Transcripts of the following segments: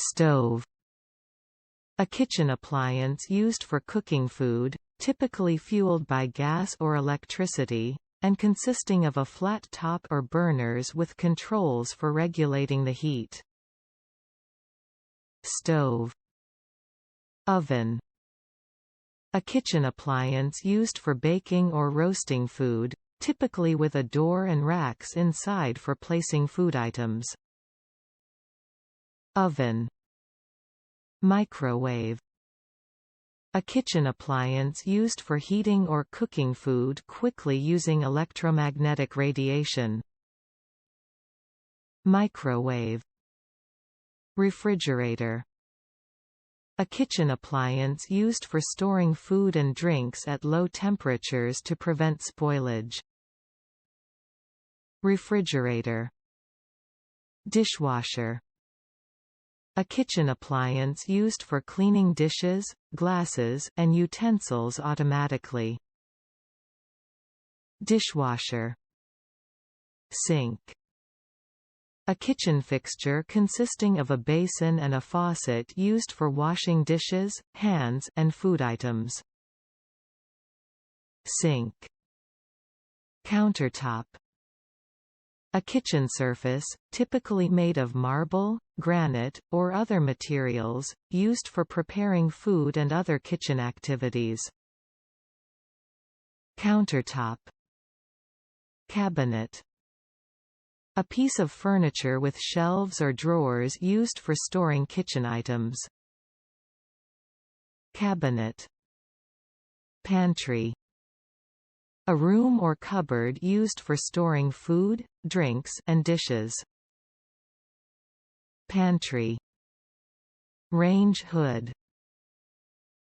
Stove. A kitchen appliance used for cooking food, typically fueled by gas or electricity, and consisting of a flat top or burners with controls for regulating the heat. Stove. Oven. A kitchen appliance used for baking or roasting food, typically with a door and racks inside for placing food items. Oven. Microwave. A kitchen appliance used for heating or cooking food quickly using electromagnetic radiation. Microwave. Refrigerator. A kitchen appliance used for storing food and drinks at low temperatures to prevent spoilage. Refrigerator. Dishwasher. A kitchen appliance used for cleaning dishes, glasses, and utensils automatically. Dishwasher. Sink. A kitchen fixture consisting of a basin and a faucet used for washing dishes, hands, and food items. Sink. Countertop. A kitchen surface, typically made of marble, granite, or other materials, used for preparing food and other kitchen activities. Countertop. Cabinet. A piece of furniture with shelves or drawers used for storing kitchen items. Cabinet. Pantry. A room or cupboard used for storing food, drinks, and dishes. Pantry. Range hood.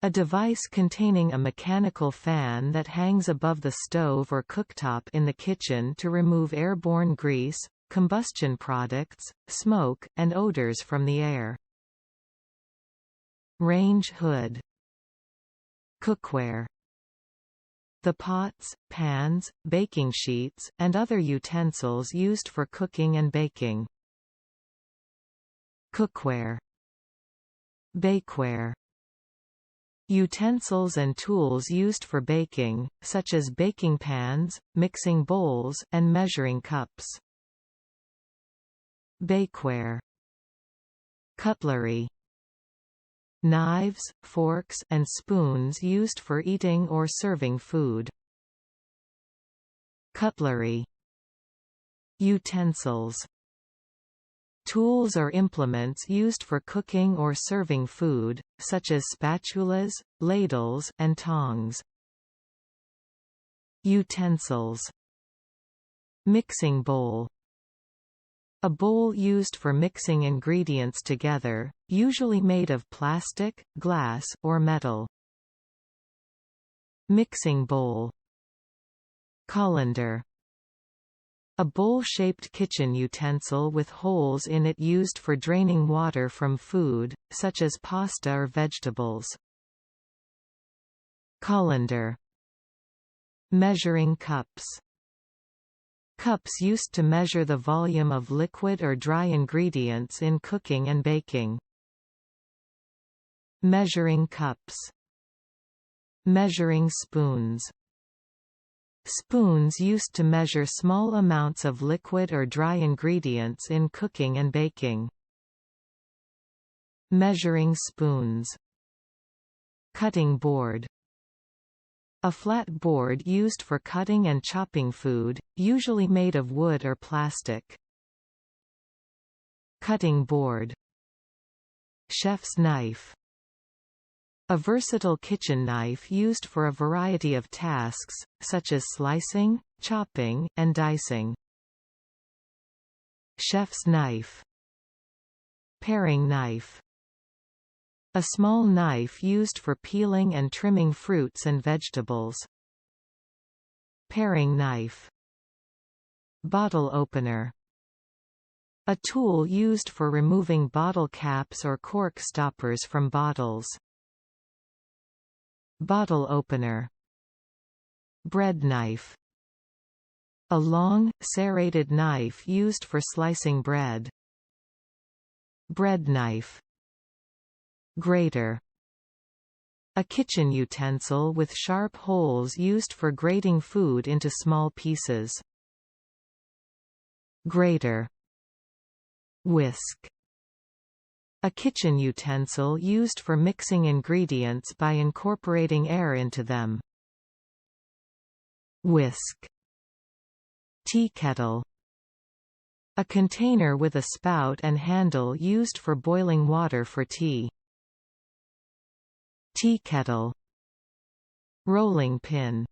A device containing a mechanical fan that hangs above the stove or cooktop in the kitchen to remove airborne grease, combustion products, smoke, and odors from the air. Range hood. Cookware. The pots, pans, baking sheets, and other utensils used for cooking and baking. Cookware. Bakeware. Utensils and tools used for baking, such as baking pans, mixing bowls, and measuring cups. Bakeware. Cutlery. Knives, forks, and spoons used for eating or serving food. Cutlery. Utensils. Tools or implements used for cooking or serving food, such as spatulas, ladles, and tongs. Utensils. Mixing bowl. A bowl used for mixing ingredients together, usually made of plastic, glass, or metal. Mixing bowl. Colander. A bowl-shaped kitchen utensil with holes in it used for draining water from food, such as pasta or vegetables. Colander. Measuring cups. Cups used to measure the volume of liquid or dry ingredients in cooking and baking. Measuring cups. Measuring spoons. Spoons used to measure small amounts of liquid or dry ingredients in cooking and baking. Measuring spoons. Cutting board. A flat board used for cutting and chopping food, usually made of wood or plastic. Cutting board. Chef's knife. A versatile kitchen knife used for a variety of tasks, such as slicing, chopping, and dicing. Chef's knife. Paring knife. A small knife used for peeling and trimming fruits and vegetables. Paring knife. Bottle opener. A tool used for removing bottle caps or cork stoppers from bottles. Bottle opener. Bread knife. A long, serrated knife used for slicing bread. Bread knife. Grater. A kitchen utensil with sharp holes used for grating food into small pieces. Grater. Whisk. A kitchen utensil used for mixing ingredients by incorporating air into them. Whisk. Tea kettle. A container with a spout and handle used for boiling water for tea. Tea kettle. Rolling pin.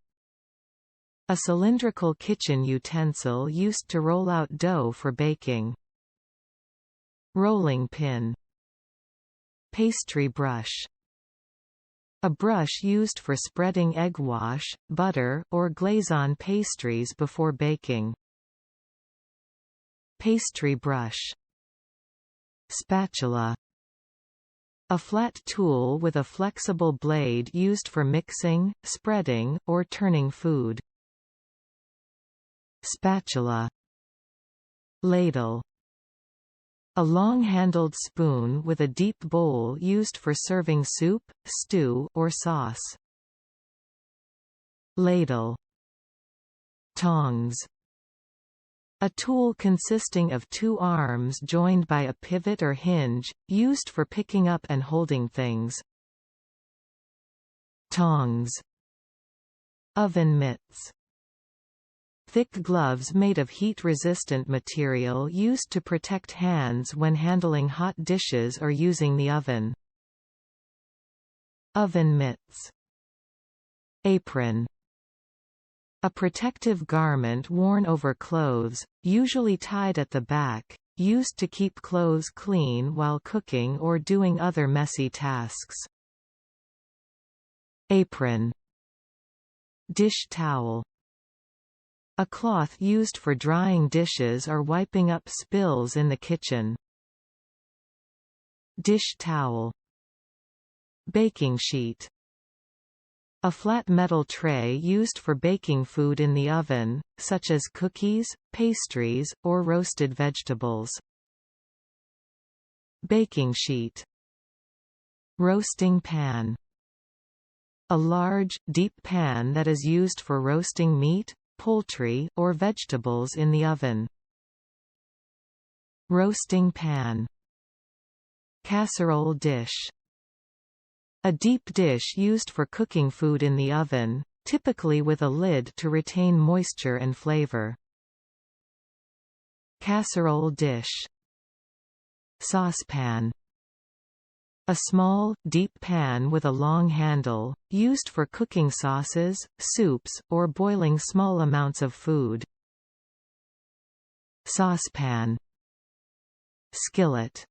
A cylindrical kitchen utensil used to roll out dough for baking. Rolling pin. Pastry brush. A brush used for spreading egg wash, butter, or glaze on pastries before baking. Pastry brush. Spatula. A flat tool with a flexible blade used for mixing, spreading, or turning food. Spatula. Ladle. A long-handled spoon with a deep bowl used for serving soup, stew, or sauce. Ladle. Tongs. A tool consisting of two arms joined by a pivot or hinge, used for picking up and holding things. Tongs. Oven mitts. Thick gloves made of heat-resistant material used to protect hands when handling hot dishes or using the oven. Oven mitts. Apron. A protective garment worn over clothes, usually tied at the back, used to keep clothes clean while cooking or doing other messy tasks. Apron. Dish towel. A cloth used for drying dishes or wiping up spills in the kitchen. Dish towel. Baking sheet. A flat metal tray used for baking food in the oven, such as cookies, pastries, or roasted vegetables. Baking sheet. Roasting pan. A large, deep pan that is used for roasting meat, poultry, or vegetables in the oven. Roasting pan. Casserole dish. A deep dish used for cooking food in the oven, typically with a lid to retain moisture and flavor. Casserole dish. Saucepan. A small, deep pan with a long handle, used for cooking sauces, soups, or boiling small amounts of food. Saucepan. Skillet.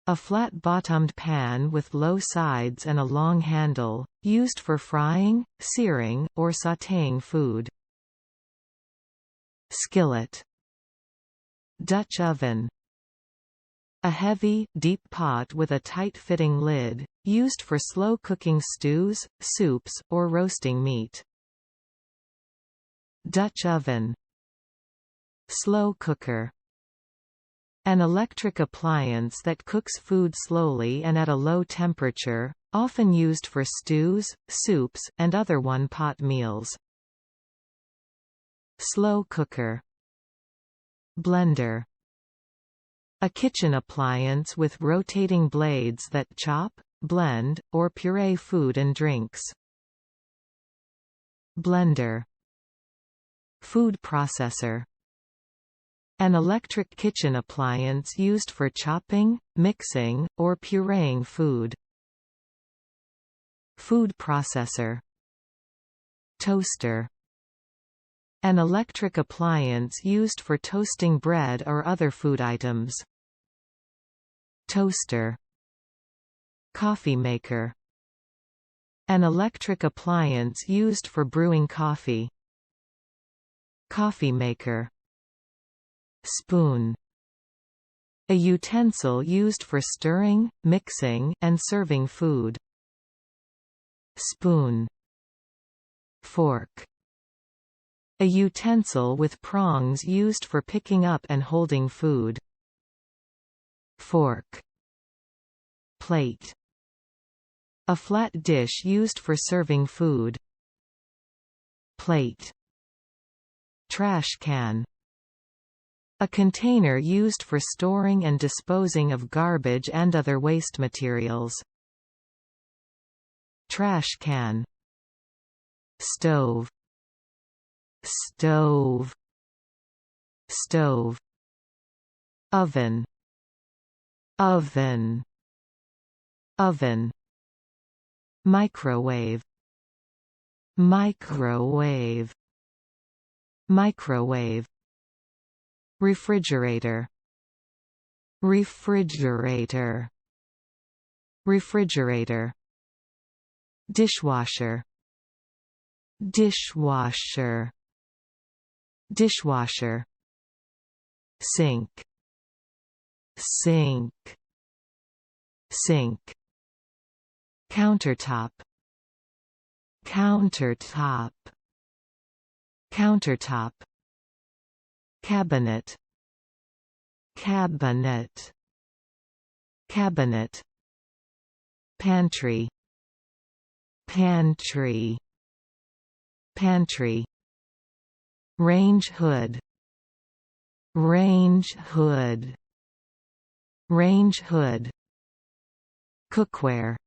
A flat-bottomed pan with low sides and a long handle, used for frying, searing, or sautéing food. Skillet. Dutch oven. A heavy, deep pot with a tight-fitting lid, used for slow-cooking stews, soups, or roasting meat. Dutch oven. Slow cooker. An electric appliance that cooks food slowly and at a low temperature, often used for stews, soups, and other one-pot meals. Slow cooker. Blender. A kitchen appliance with rotating blades that chop, blend, or puree food and drinks. Blender. Food processor. An electric kitchen appliance used for chopping, mixing, or pureeing food. Food processor. Toaster. An electric appliance used for toasting bread or other food items. Toaster. Coffee maker. An electric appliance used for brewing coffee. Coffee maker. Spoon. A utensil used for stirring, mixing, and serving food. Spoon. Fork. A utensil with prongs used for picking up and holding food. Fork. Plate. A flat dish used for serving food. Plate. Trash can. A container used for storing and disposing of garbage and other waste materials. Trash can. Stove. Stove. Stove. Oven. Oven. Oven. Microwave. Microwave. Microwave. Refrigerator. Refrigerator. Refrigerator. Dishwasher. Dishwasher. Dishwasher. Sink. Sink. Sink. Countertop. Countertop. Countertop. Cabinet. Cabinet. Cabinet. Pantry. Pantry. Pantry. Range hood. Range hood. Range hood. Cookware.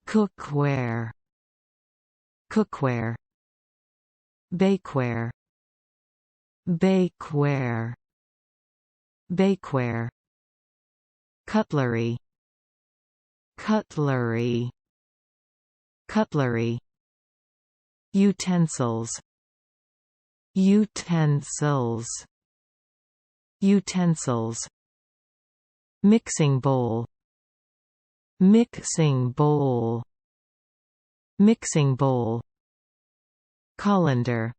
Cookware. Cookware. Bakeware. Bakeware. Bakeware. Cutlery. Cutlery. Cutlery. Utensils. Utensils. Utensils. Mixing bowl. Mixing bowl. Mixing bowl. Colander.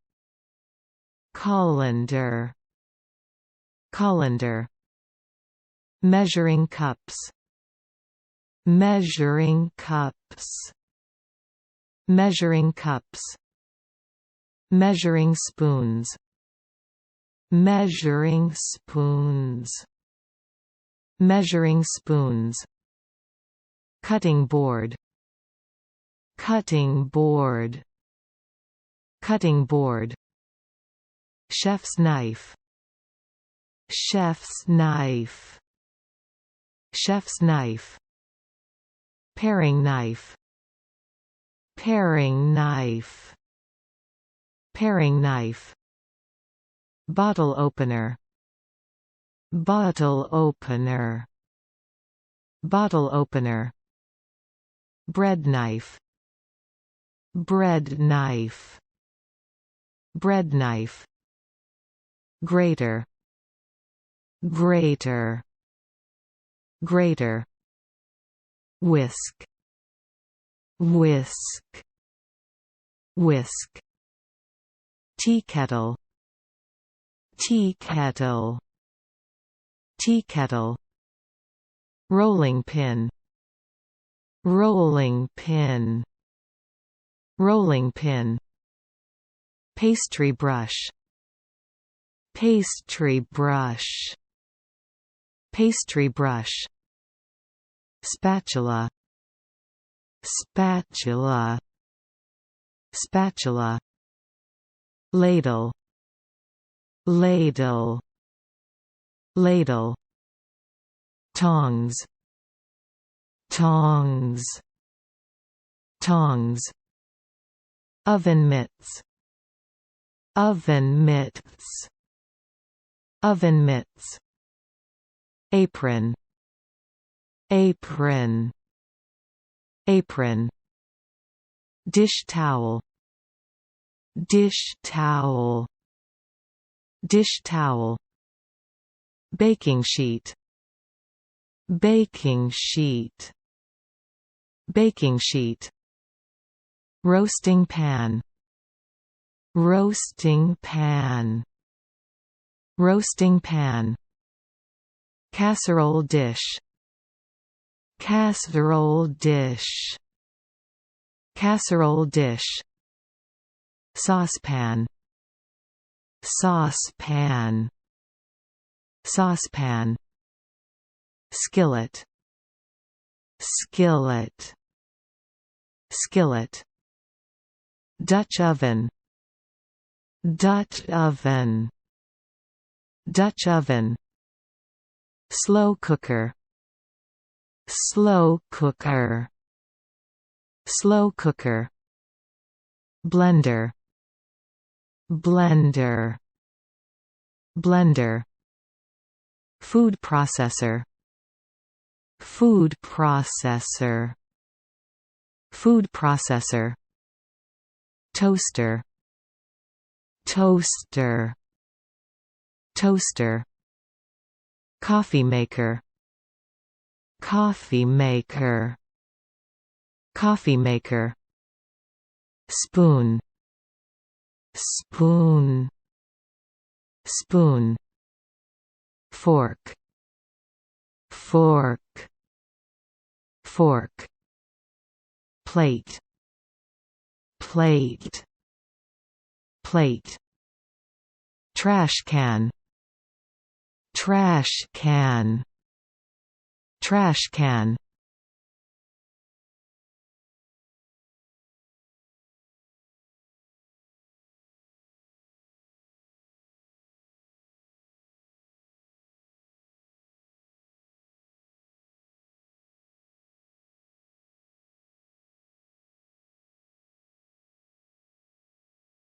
Colander. Colander. Measuring cups. Measuring cups. Measuring cups. Measuring spoons. Measuring spoons. Measuring spoons. Cutting board. Cutting board. Cutting board. Chef's knife. Chef's knife. Chef's knife. Paring knife. Paring knife. Paring knife. Bottle opener. Bottle opener. Bottle opener. Bread knife. Bread knife. Bread knife. Grater. Grater. Grater. Whisk. Whisk. Whisk. Tea kettle. Tea kettle. Tea kettle. Rolling pin. Rolling pin. Rolling pin. Pastry brush. Pastry brush. Pastry brush. Spatula. Spatula. Spatula. Ladle. Ladle. Ladle. Tongs. Tongs. Tongs. Oven mitts. Oven mitts. Oven mitts. Apron. Apron. Apron. Dish towel. Dish towel. Dish towel. Baking sheet. Baking sheet. Baking sheet. Roasting pan. Roasting pan. Roasting pan. Casserole dish. Casserole dish. Casserole dish. Saucepan. Saucepan. Saucepan. Skillet. skillet, skillet. Dutch oven, Dutch oven, Dutch oven. Slow cooker, slow cooker, slow cooker. Blender, blender, blender. Food processor, food processor, food processor. Toaster, toaster, toaster. Coffee maker, coffee maker, coffee maker. Spoon, spoon, spoon. Fork, fork, fork. Plate, plate, plate. Trash can, trash can, trash can.